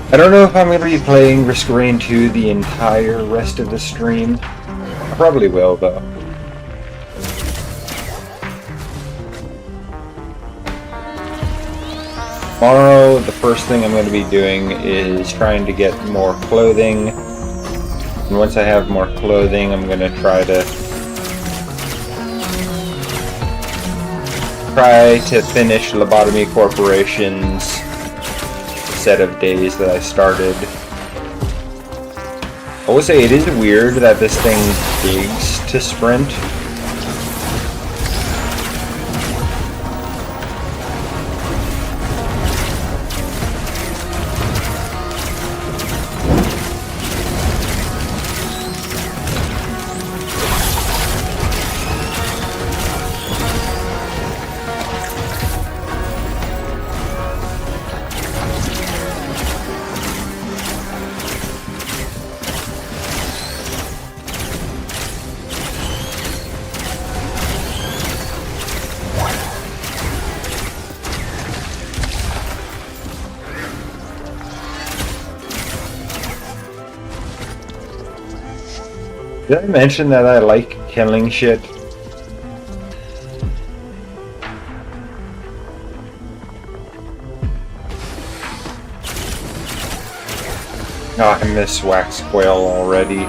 I don't know if I'm going to be playing Risk of Rain 2 the entire rest of the stream. I probably will, though. Tomorrow, the first thing I'm going to be doing is trying to get more clothing. And once I have more clothing, I'm going to try to finish Lobotomy Corporation's set of days that I started. I will say it is weird that this thing digs to sprint. Did I mention that I like killing shit? Oh, I miss Wax Quail already.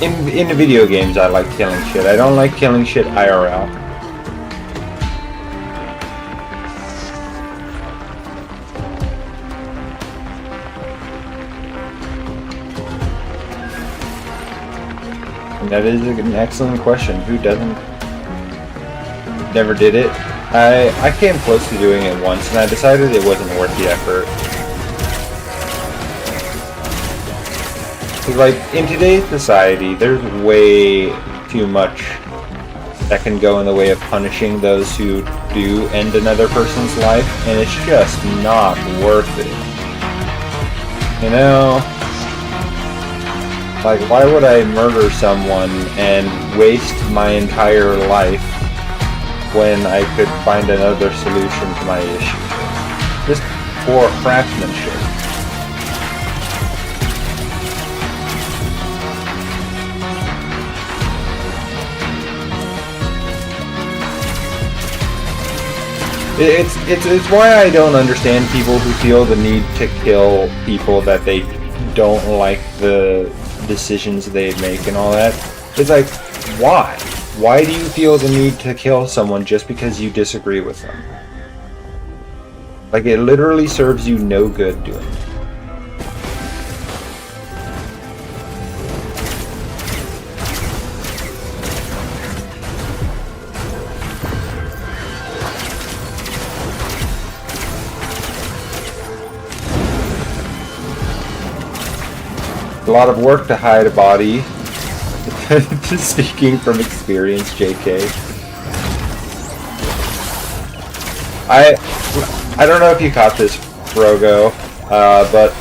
In the video games, I like killing shit. I don't like killing shit IRL. That is an excellent question. Who doesn't? Never did it. I came close to doing it once, and I decided it wasn't worth the effort. Like, in today's society, there's way too much that can go in the way of punishing those who do end another person's life, and it's just not worth it. You know? Like, why would I murder someone and waste my entire life when I could find another solution to my issue? Just poor craftsmanship. It's why I don't understand people who feel the need to kill people that they don't like the decisions they make and all that. It's like, why? Why do you feel the need to kill someone just because you disagree with them? Like, it literally serves you no good doing it. A lot of work to hide a body. Speaking from experience, JK. I don't know if you caught this, Brogo, but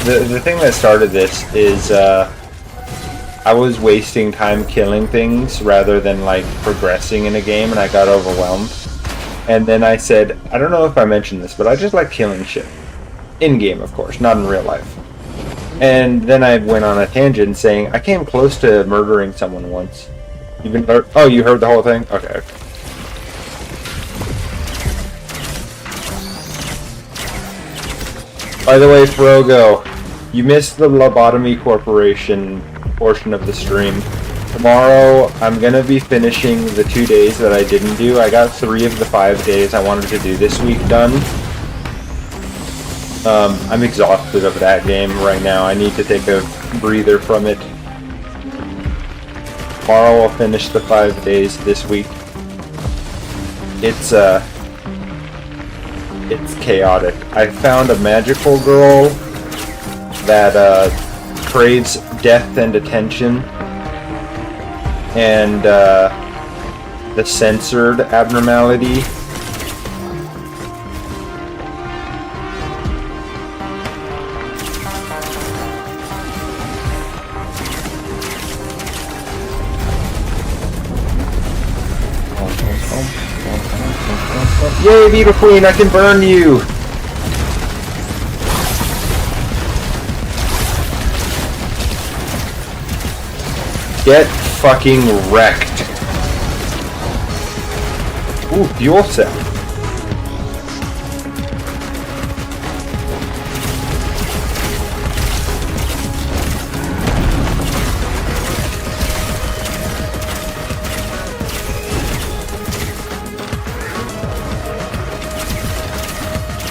the thing that started this is I was wasting time killing things rather than like progressing in a game, and I got overwhelmed. And then I said, I don't know if I mentioned this, but I just like killing shit. In game, of course, not in real life. And then I went on a tangent saying I came close to murdering someone once. Oh, you heard the whole thing? Okay. By the way, Frogo, you missed the Lobotomy Corporation portion of the stream. Tomorrow, I'm gonna be finishing the 2 days that I didn't do. I got 3 of the 5 days I wanted to do this week done. I'm exhausted of that game right now. I need to take a breather from it. Tomorrow I'll finish the 5 days this week. It's chaotic. I found a magical girl that craves death and attention, and the censored abnormality. Yay, Beetle Queen, I can burn you! Get fucking wrecked. Ooh, fuel cell.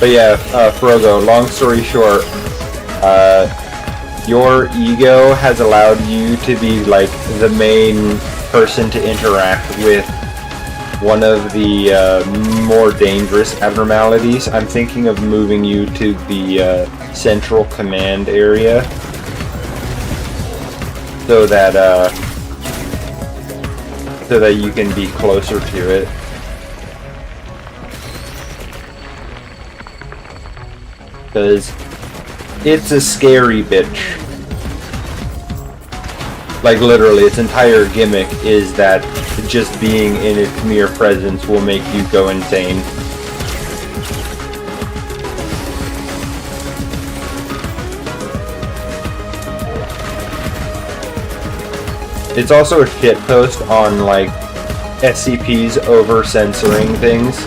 But yeah, Frogo, long story short, your ego has allowed you to be like the main person to interact with one of the more dangerous abnormalities. I'm thinking of moving you to the central command area so that you can be closer to it. Because it's a scary bitch. Like literally, its entire gimmick is that just being in its mere presence will make you go insane. It's also a shitpost on like SCPs over censoring things.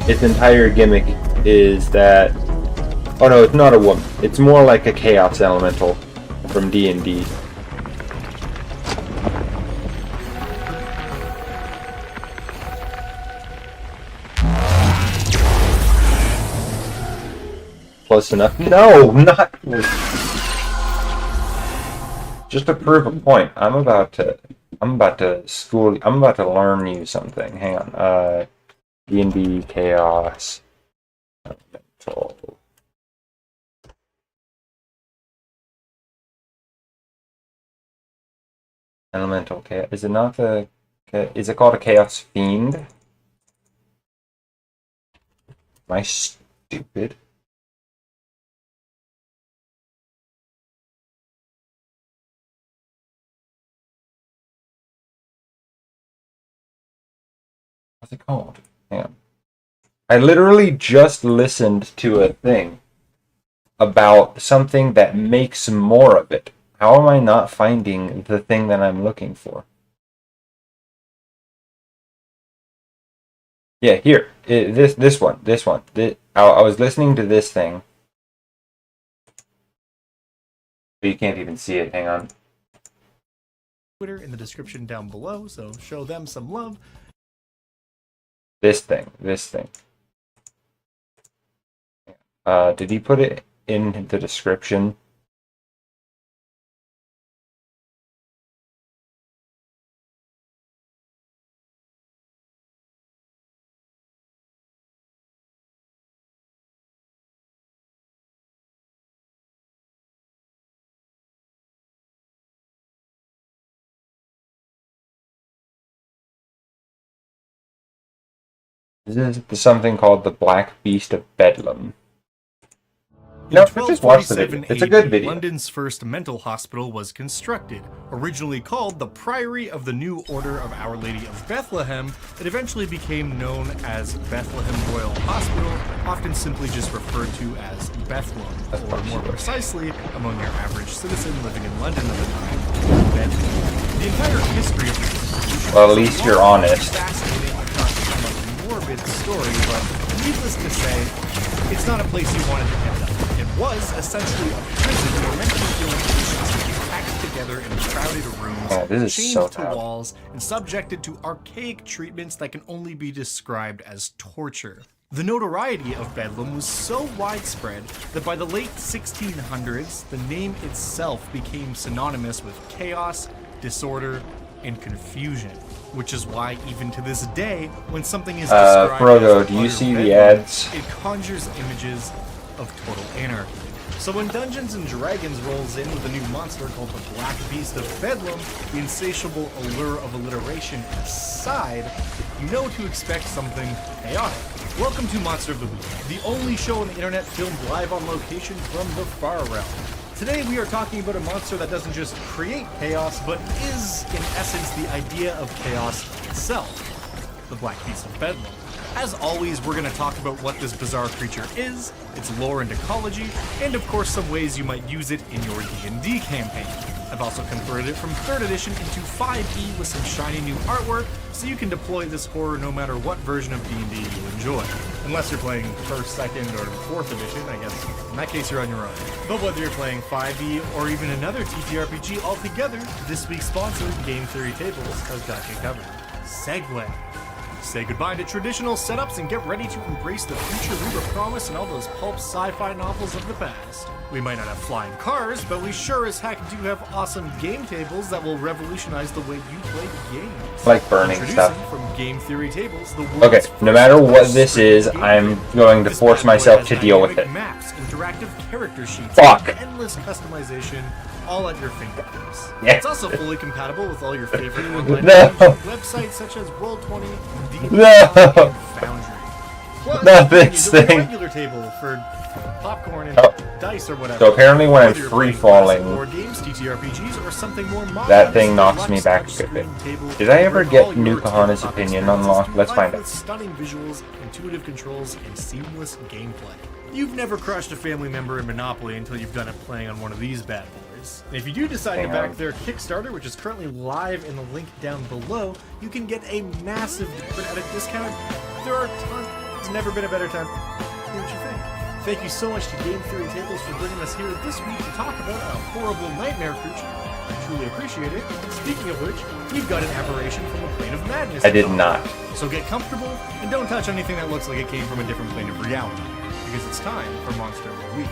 Its entire gimmick is that... Oh no, it's not a woman. It's more like a chaos elemental from D&D. Close enough. No, not... Just to prove a point, I'm about to learn you something. Hang on. D&D chaos elemental. Elemental chaos. Is it not the... Is it called a chaos fiend? Am I stupid? What's it called? Hang on. I literally just listened to a thing about something that makes more of it. How am I not finding the thing that I'm looking for? Yeah, here. This one. I was listening to this thing. But you can't even see it. Hang on. Twitter in the description down below, so show them some love. This thing. Did he put it in the description? This is something called the Black Beast of Bedlam. No, just watch the video. It's a good video. London's first mental hospital was constructed, originally called the Priory of the New Order of Our Lady of Bethlehem. It eventually became known as Bethlehem Royal Hospital, often simply just referred to as Bethlem, or more precisely, among your average citizen living in London at the time, Bedlam. The entire history of this institution, well, at least you're honest. Fascinating, if not somewhat morbid story, but needless to say, it's not a place you wanted to end up. It was essentially a prison where mentally ill patients would be packed together in crowded rooms, chained to walls, and subjected to archaic treatments that can only be described as torture. The notoriety of Bedlam was so widespread that by the late 1600s, the name itself became synonymous with chaos, disorder, and confusion. Which is why, even to this day, when something is described Frodo, as do you see Bedlam, the ads? it conjures images of total anarchy. So when Dungeons and Dragons rolls in with a new monster called the Black Beast of Bedlam, the insatiable allure of alliteration aside, you know to expect something chaotic. Welcome to Monster of the Week, the only show on the internet filmed live on location from the far realm. Today we are talking about a monster that doesn't just create chaos, but is, in essence, the idea of chaos itself. The Black Beast of Bedlam. As always, we're going to talk about what this bizarre creature is, its lore and ecology, and of course some ways you might use it in your D&D campaign. I've also converted it from 3rd edition into 5e with some shiny new artwork, so you can deploy this horror no matter what version of D&D you enjoy. Unless you're playing 1st, 2nd, or 4th edition, I guess. In that case, you're on your own. But whether you're playing 5e or even another TTRPG altogether, this week's sponsor, Game Theory Tables, has got you covered. Segway. Say goodbye to traditional setups and get ready to embrace the future we were promised in all those pulp sci-fi novels of the past. We might not have flying cars, but we sure as heck do have awesome game tables that will revolutionize the way you play games. Like burning stuff. From Game Theory Tables, the okay, no matter what this is, I'm going to force myself to deal with it. Maps, interactive character sheets, Fuck. And endless customization, all at your fingertips. Yeah. It's also fully compatible with all your favorite online No. websites such as Roll20, D&D, No. and Foundry. Plus, Not this you thing. need a regular table for popcorn and dice or whatever. So apparently when I'm Whether you're free playing falling, classic board games, TTRPGs, or something more modern, that thing knocks me deluxe back a touchscreen bit. table Did I ever for get all your New Kahana's tabletop opinion experiences unlocked? to Let's life find out. with stunning visuals, intuitive controls, and seamless gameplay. You've never crushed a family member in Monopoly until you've done it playing on one of these bad boys. And if you do decide to Hang back on. their Kickstarter, which is currently live in the link down below, you can get a massive at a discount. There are tons. It's never been a better time. See what you think. Thank you so much to Game Theory Tables for bringing us here this week to talk about a horrible nightmare creature. I truly appreciate it. Speaking of which, we've got an aberration from a plane of madness. I did not. So get comfortable and don't touch anything that looks like it came from a different plane of reality, because it's time for Monster of the Week.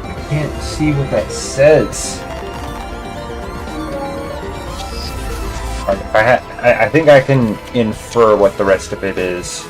I can't see what that says. I think I can infer what the rest of it is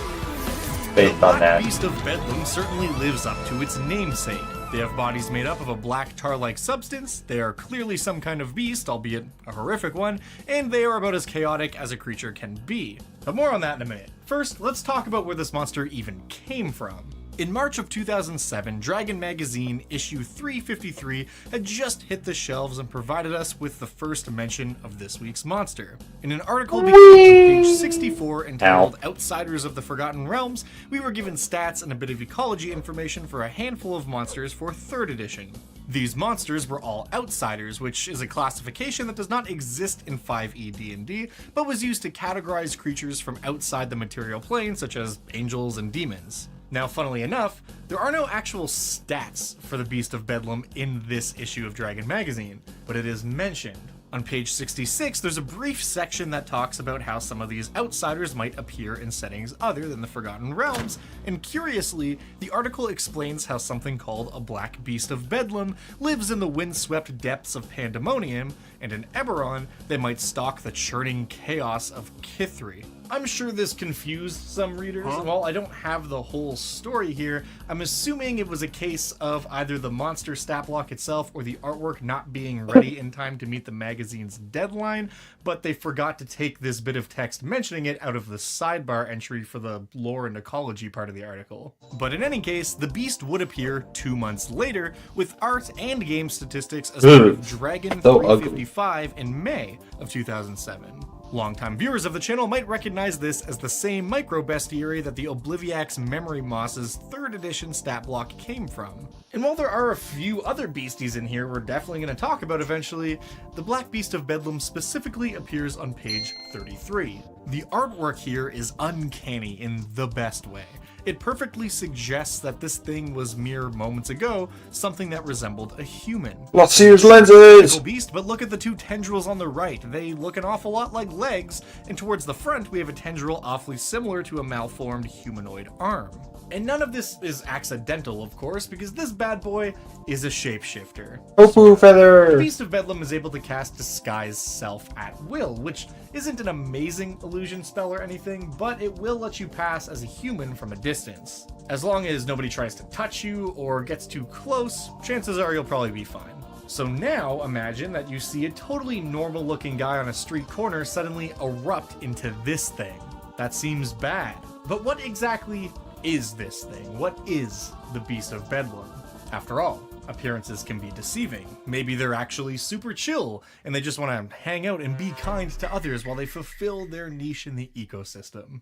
based The on that. Black Beast of Bedlam certainly lives up to its namesake. They have bodies made up of a black tar-like substance, they are clearly some kind of beast, albeit a horrific one, and they are about as chaotic as a creature can be. But more on that in a minute. First, let's talk about where this monster even came from. In March of 2007, Dragon Magazine issue 353 had just hit the shelves and provided us with the first mention of this week's monster. In an article beginning on page 64 entitled Outsiders of the Forgotten Realms, we were given stats and a bit of ecology information for a handful of monsters for 3rd edition. These monsters were all outsiders, which is a classification that does not exist in 5e D&D, but was used to categorize creatures from outside the material plane, such as angels and demons. Now, funnily enough, there are no actual stats for the Beast of Bedlam in this issue of Dragon Magazine, but it is mentioned. On page 66, there's a brief section that talks about how some of these outsiders might appear in settings other than the Forgotten Realms, and curiously, the article explains how something called a Black Beast of Bedlam lives in the windswept depths of Pandemonium, and in Eberron, they might stalk the churning chaos of Kithri. I'm sure this confused some readers, and while I don't have the whole story here, I'm assuming it was a case of either the monster stat block itself or the artwork not being ready in time to meet the magazine's deadline, but they forgot to take this bit of text mentioning it out of the sidebar entry for the lore and ecology part of the article. But in any case, the beast would appear 2 months later with art and game statistics as part of Dragon So 355 in May of 2007. Longtime viewers of the channel might recognize this as the same micro-bestiary that the Obliviax Memory Moss's 3rd edition stat block came from. And while there are a few other beasties in here we're definitely going to talk about eventually, the Black Beast of Bedlam specifically appears on page 33. The artwork here is uncanny in the best way. It perfectly suggests that this thing was mere moments ago something that resembled a human. Lost Sears lenses! Beast, but look at the two tendrils on the right. They look an awful lot like legs, and towards the front we have a tendril awfully similar to a malformed humanoid arm. And none of this is accidental, of course, because this bad boy is a shapeshifter. Tofu feather! The Beast of Bedlam is able to cast Disguise Self at will, which isn't an amazing illusion spell or anything, but it will let you pass as a human from a distance. As long as nobody tries to touch you or gets too close, chances are you'll probably be fine. So now imagine that you see a totally normal looking guy on a street corner suddenly erupt into this thing. That seems bad. But what exactly is this thing? What is the Beast of Bedlam? After all, appearances can be deceiving. Maybe they're actually super chill and they just want to hang out and be kind to others while they fulfill their niche in the ecosystem.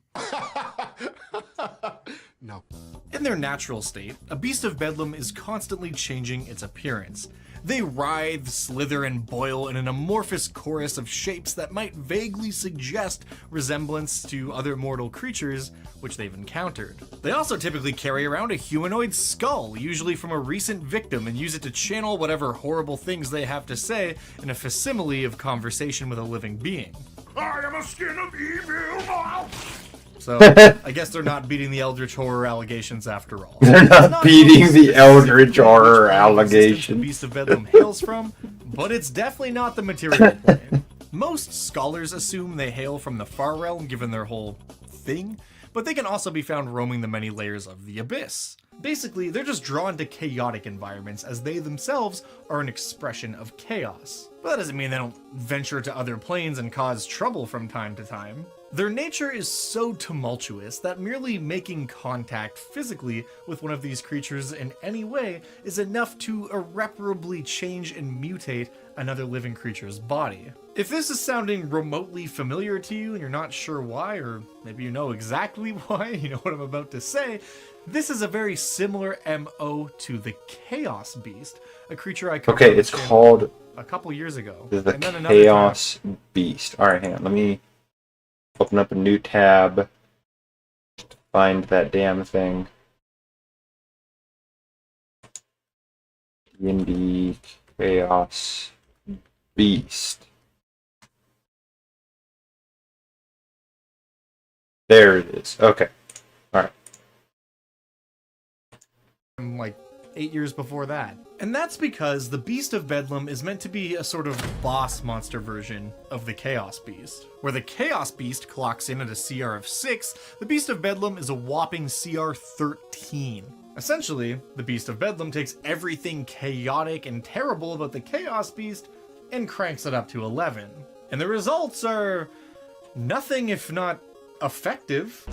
No. In their natural state, a Beast of Bedlam is constantly changing its appearance. They writhe, slither, and boil in an amorphous chorus of shapes that might vaguely suggest resemblance to other mortal creatures which they've encountered. They also typically carry around a humanoid skull, usually from a recent victim, and use it to channel whatever horrible things they have to say in a facsimile of conversation with a living being. I am a skin of evil! So, I guess they're not beating the Eldritch Horror allegations after all. They're not beating the Eldritch Horror The allegations. Beast of Bedlam hails from, but it's definitely not the material plane. Most scholars assume they hail from the Far Realm, given their whole thing, but they can also be found roaming the many layers of the Abyss. Basically, they're just drawn to chaotic environments, as they themselves are an expression of chaos. But that doesn't mean they don't venture to other planes and cause trouble from time to time. Their nature is so tumultuous that merely making contact physically with one of these creatures in any way is enough to irreparably change and mutate another living creature's body. If this is sounding remotely familiar to you and you're not sure why, or maybe you know exactly why, you know what I'm about to say, this is a very similar MO to the Chaos Beast, a creature I covered Okay, it's called a couple years ago. the And then another Chaos Beast. Alright, hang on. Let me open up a new tab to find that damn thing. D&D Chaos Beast. There it is. Okay. Alright. like 8 years before that. And that's because the Beast of Bedlam is meant to be a sort of boss monster version of the Chaos Beast. Where the Chaos Beast clocks in at a CR of 6, the Beast of Bedlam is a whopping CR 13. Essentially, the Beast of Bedlam takes everything chaotic and terrible about the Chaos Beast and cranks it up to 11. And the results are nothing if not effective.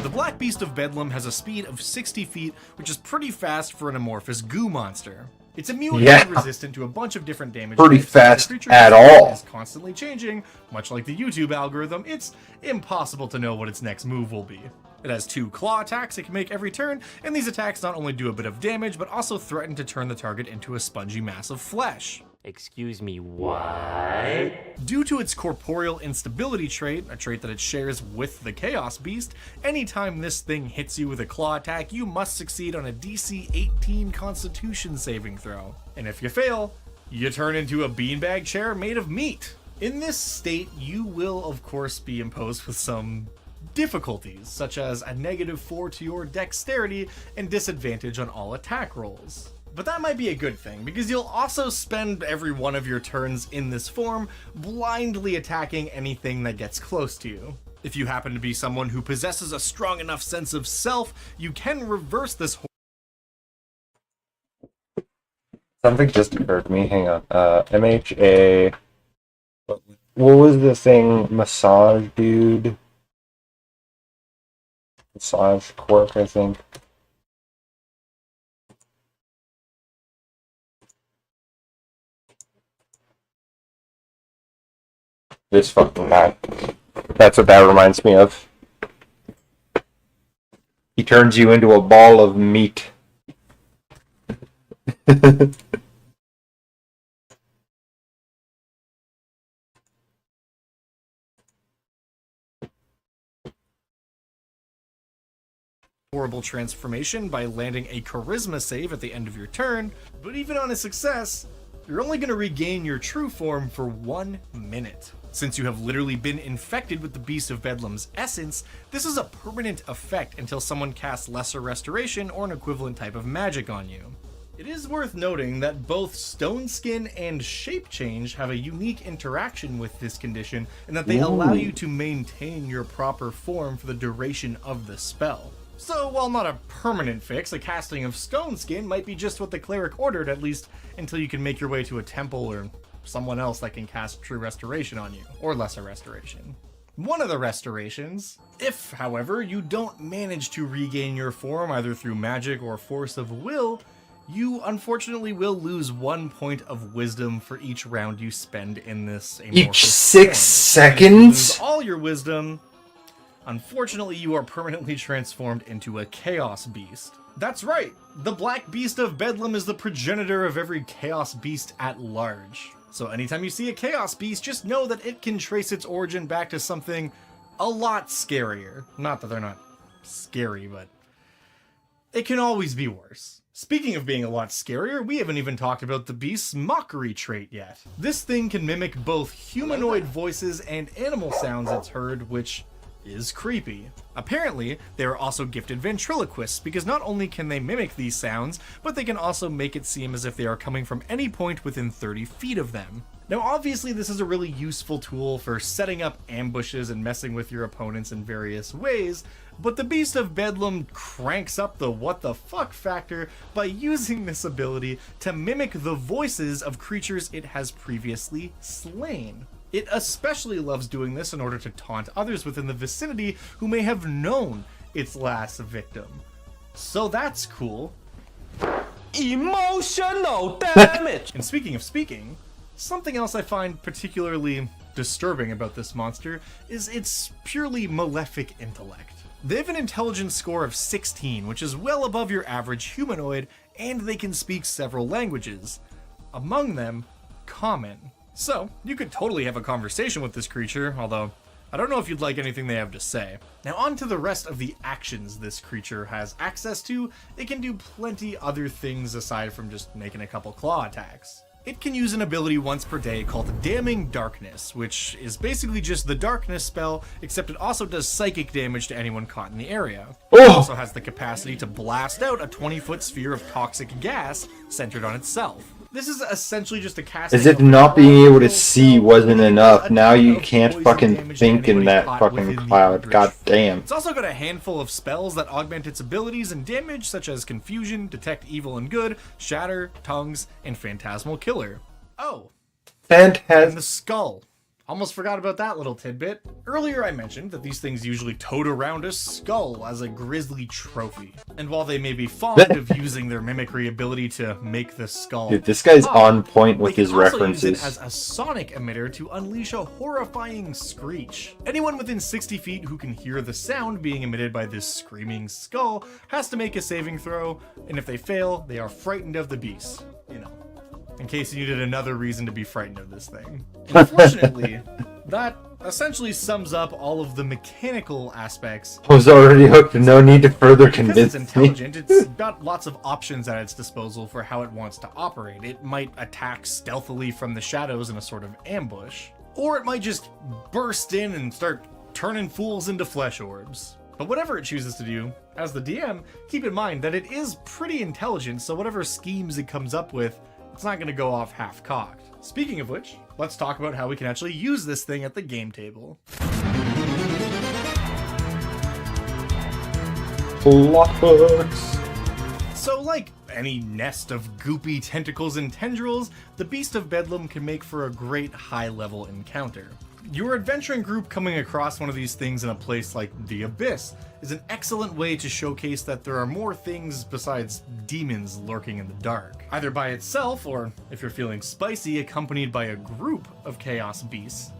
The Black Beast of Bedlam has a speed of 60 feet, which is pretty fast for an amorphous goo monster. It's immune and resistant to a bunch of different damage. Pretty types. fast The creature's at speed all. is constantly changing, much like the YouTube algorithm. It's impossible to know what its next move will be. It has 2 claw attacks it can make every turn, and these attacks not only do a bit of damage, but also threaten to turn the target into a spongy mass of flesh. Excuse me, what? Due to its corporeal instability trait, a trait that it shares with the Chaos Beast, anytime this thing hits you with a claw attack, you must succeed on a DC 18 Constitution saving throw. And if you fail, you turn into a beanbag chair made of meat. In this state, you will of course be imposed with some difficulties, such as a -4 to your dexterity and disadvantage on all attack rolls. But that might be a good thing, because you'll also spend every one of your turns in this form blindly attacking anything that gets close to you. If you happen to be someone who possesses a strong enough sense of self, you can reverse this. Something just occurred to me. Hang on. MHA. What was the thing? Massage dude? Massage quirk, I think. This fucking guy. That's what that reminds me of. He turns you into a ball of meat. Horrible transformation by landing a charisma save at the end of your turn, but even on a success, you're only going to regain your true form for 1 minute. Since you have literally been infected with the Beast of Bedlam's essence, this is a permanent effect until someone casts Lesser Restoration or an equivalent type of magic on you. It is worth noting that both Stone Skin and Shape Change have a unique interaction with this condition in that they allow you to maintain your proper form for the duration of the spell. So while not a permanent fix, a casting of Stone Skin might be just what the cleric ordered, at least until you can make your way to a temple or someone else that can cast True Restoration on you, or Lesser Restoration. One of the restorations, if, however, you don't manage to regain your form either through magic or force of will, you unfortunately will lose 1 point of wisdom for each round you spend in this amorphous Each 6 form. And if you seconds? lose all your wisdom, unfortunately you are permanently transformed into a Chaos Beast. That's right, the Black Beast of Bedlam is the progenitor of every Chaos Beast at large. So anytime you see a Chaos Beast, just know that it can trace its origin back to something a lot scarier. Not that they're not scary, but it can always be worse. Speaking of being a lot scarier, we haven't even talked about the beast's mockery trait yet. This thing can mimic both humanoid voices and animal sounds it's heard, which is creepy. Apparently, they are also gifted ventriloquists, because not only can they mimic these sounds, but they can also make it seem as if they are coming from any point within 30 feet of them. Now obviously this is a really useful tool for setting up ambushes and messing with your opponents in various ways, but the Beast of Bedlam cranks up the what the fuck factor by using this ability to mimic the voices of creatures it has previously slain. It especially loves doing this in order to taunt others within the vicinity who may have known its last victim. So that's cool. Emotional damage! And speaking of speaking, something else I find particularly disturbing about this monster is its purely malefic intellect. They have an intelligence score of 16, which is well above your average humanoid, and they can speak several languages. Among them, Common. So, you could totally have a conversation with this creature, although I don't know if you'd like anything they have to say. Now on to the rest of the actions this creature has access to. It can do plenty other things aside from just making a couple claw attacks. It can use an ability once per day called Damning Darkness, which is basically just the darkness spell, except it also does psychic damage to anyone caught in the area. It also has the capacity to blast out a 20-foot sphere of toxic gas centered on itself. This is essentially just a casting. As if not being able to see wasn't enough, now you can't fucking think in that fucking cloud. God damn. It's also got a handful of spells that augment its abilities and damage, such as Confusion, Detect Evil and Good, Shatter, Tongues, and Phantasmal Killer. Oh, and the Skull. Almost forgot about that little tidbit. Earlier I mentioned that these things usually tote around a skull as a grisly trophy. And while they may be fond of using their mimicry ability to make the skull Dude, this guy's on point with his references. Use it as a sonic emitter to unleash a horrifying screech. Anyone within 60 feet who can hear the sound being emitted by this screaming skull has to make a saving throw, and if they fail, they are frightened of the beast. You know, in case you needed another reason to be frightened of this thing. Unfortunately, that essentially sums up all of the mechanical aspects. I was already hooked, no need to further convince it's intelligent, it's got lots of options at its disposal for how it wants to operate. It might attack stealthily from the shadows in a sort of ambush, or it might just burst in and start turning fools into flesh orbs. But whatever it chooses to do, as the DM, keep in mind that it is pretty intelligent, so whatever schemes it comes up with, it's not going to go off half-cocked. Speaking of which, let's talk about how we can actually use this thing at the game table. Plot hooks. So like any nest of goopy tentacles and tendrils, the Beast of Bedlam can make for a great high-level encounter. Your adventuring group coming across one of these things in a place like the Abyss is an excellent way to showcase that there are more things besides demons lurking in the dark. Either by itself, or if you're feeling spicy, accompanied by a group of chaos beasts.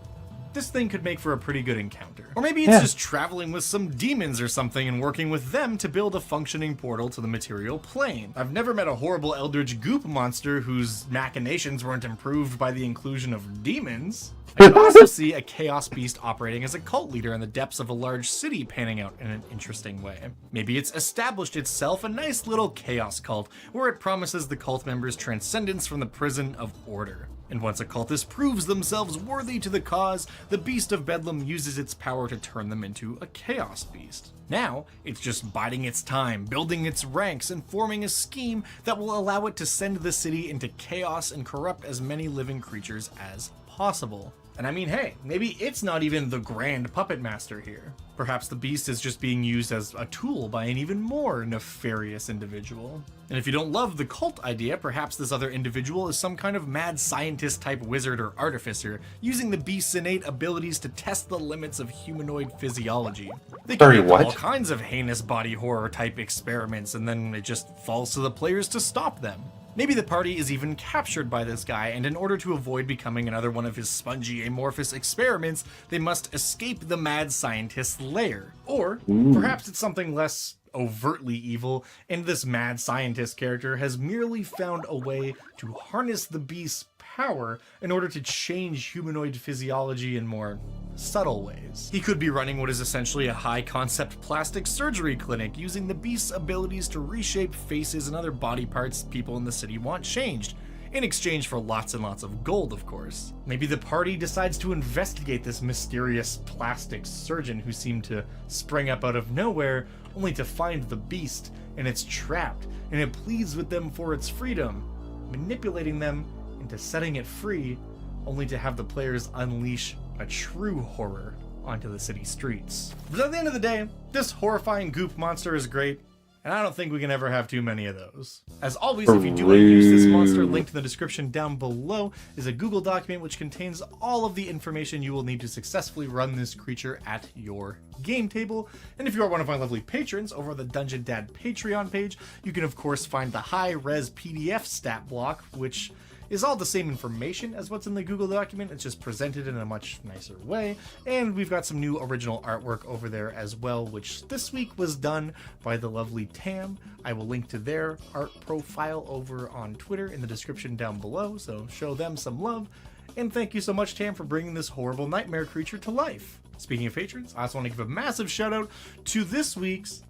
this thing could make for a pretty good encounter. Or maybe it's just traveling with some demons or something and working with them to build a functioning portal to the material plane. I've never met a horrible eldritch goop monster whose machinations weren't improved by the inclusion of demons. I could also see a chaos beast operating as a cult leader in the depths of a large city, panning out in an interesting way. Maybe it's established itself a nice little chaos cult, where it promises the cult members transcendence from the prison of order. And once a cultist proves themselves worthy to the cause, the Beast of Bedlam uses its power to turn them into a Chaos Beast. Now, it's just biding its time, building its ranks, and forming a scheme that will allow it to send the city into chaos and corrupt as many living creatures as possible. And I mean, hey, maybe it's not even the grand puppet master here. Perhaps the beast is just being used as a tool by an even more nefarious individual. And if you don't love the cult idea, perhaps this other individual is some kind of mad scientist type wizard or artificer, using the beast's innate abilities to test the limits of humanoid physiology. They can do all kinds of heinous body horror type experiments, and then it just falls to the players to stop them. Maybe the party is even captured by this guy, and in order to avoid becoming another one of his spongy amorphous experiments, they must escape the mad scientist's lair. Or perhaps it's something less overtly evil, and this mad scientist character has merely found a way to harness the beast's power in order to change humanoid physiology in more subtle ways. He could be running what is essentially a high-concept plastic surgery clinic, using the beast's abilities to reshape faces and other body parts people in the city want changed, in exchange for lots and lots of gold, of course. Maybe the party decides to investigate this mysterious plastic surgeon who seemed to spring up out of nowhere, only to find the beast, and it's trapped, and it pleads with them for its freedom, manipulating them into setting it free, only to have the players unleash a true horror onto the city streets. But at the end of the day, this horrifying goop monster is great, and I don't think we can ever have too many of those. As always, if you do want to use this monster, linked in the description down below is a Google document which contains all of the information you will need to successfully run this creature at your game table. And if you are one of my lovely patrons over the Dungeon Dad Patreon page, you can of course find the high-res PDF stat block, which is all the same information as what's in the Google document. It's just presented in a much nicer way. And we've got some new original artwork over there as well, which this week was done by the lovely Tam. I will link to their art profile over on Twitter in the description down below, so show them some love. And thank you so much, Tam, for bringing this horrible nightmare creature to life. Speaking of patrons, I also want to give a massive shout out to this week's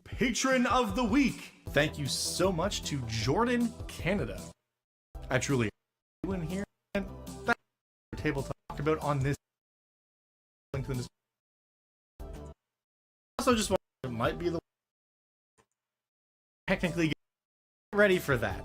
Patron of the Week. Thank you so much to Jordan Canada. I truly in here, and that's the table talked about on this link to this. Also, just want it might be the technically get ready for that.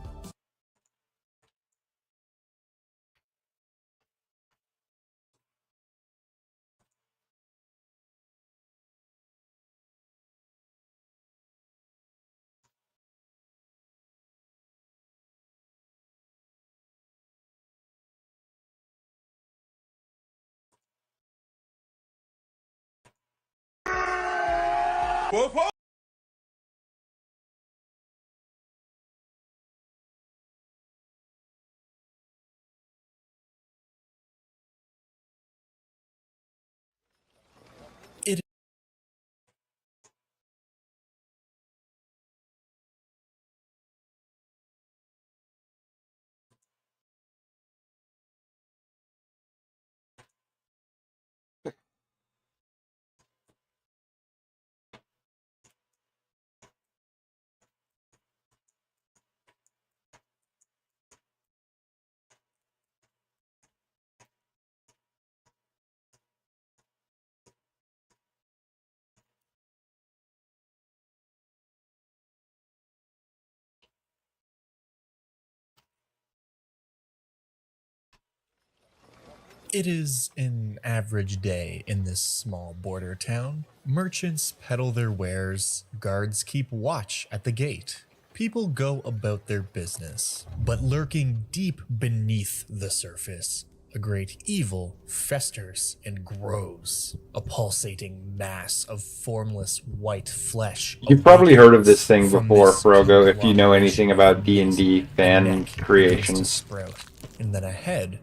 Whoa, whoa. It is an average day in this small border town. Merchants peddle their wares, guards keep watch at the gate. People go about their business, but lurking deep beneath the surface, a great evil festers and grows. A pulsating mass of formless white flesh. You've probably heard of this thing before, Frogo, if you know anything about D&D fan creations. And then ahead,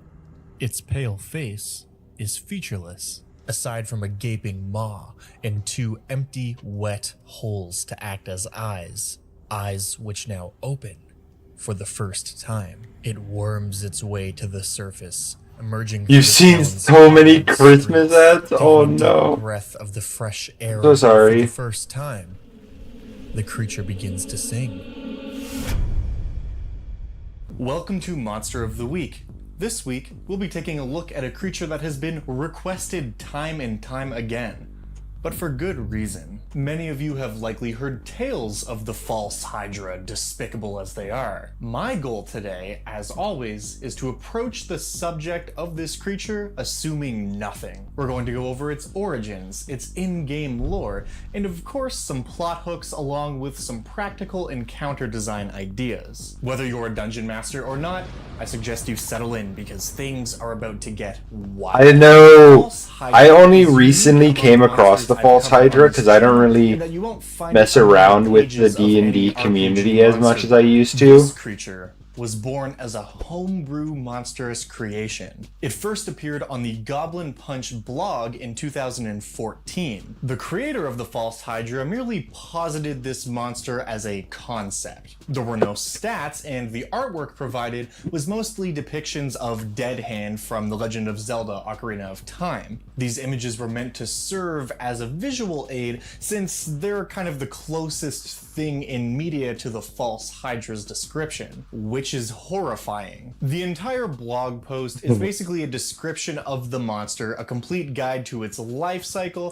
its pale face is featureless, aside from a gaping maw and 2 empty, wet holes to act as eyes. Eyes which now open for the first time. It worms its way to the surface, emerging. You've seen so many Christmas ads? Oh no. Breath of the fresh air. So sorry. For the first time, the creature begins to sing. Welcome to Monster of the Week. This week, we'll be taking a look at a creature that has been requested time and time again, but for good reason. Many of you have likely heard tales of the false Hydra, despicable as they are. My goal today, as always, is to approach the subject of this creature assuming nothing. We're going to go over its origins, its in-game lore, and of course some plot hooks along with some practical encounter design ideas. Whether you're a dungeon master or not, I suggest you settle in because things are about to get wild. I know. I only recently came across the false Hydra because I don't really mess around with the D&D community as much as I used to. This creature was born as a homebrew monstrous creation. It first appeared on the Goblin Punch blog in 2014. The creator of the false Hydra merely posited this monster as a concept. There were no stats, and the artwork provided was mostly depictions of Dead Hand from The Legend of Zelda: Ocarina of Time. These images were meant to serve as a visual aid since they're kind of the closest thing in media to the false Hydra's description, which is horrifying. The entire blog post is basically a description of the monster, a complete guide to its life cycle,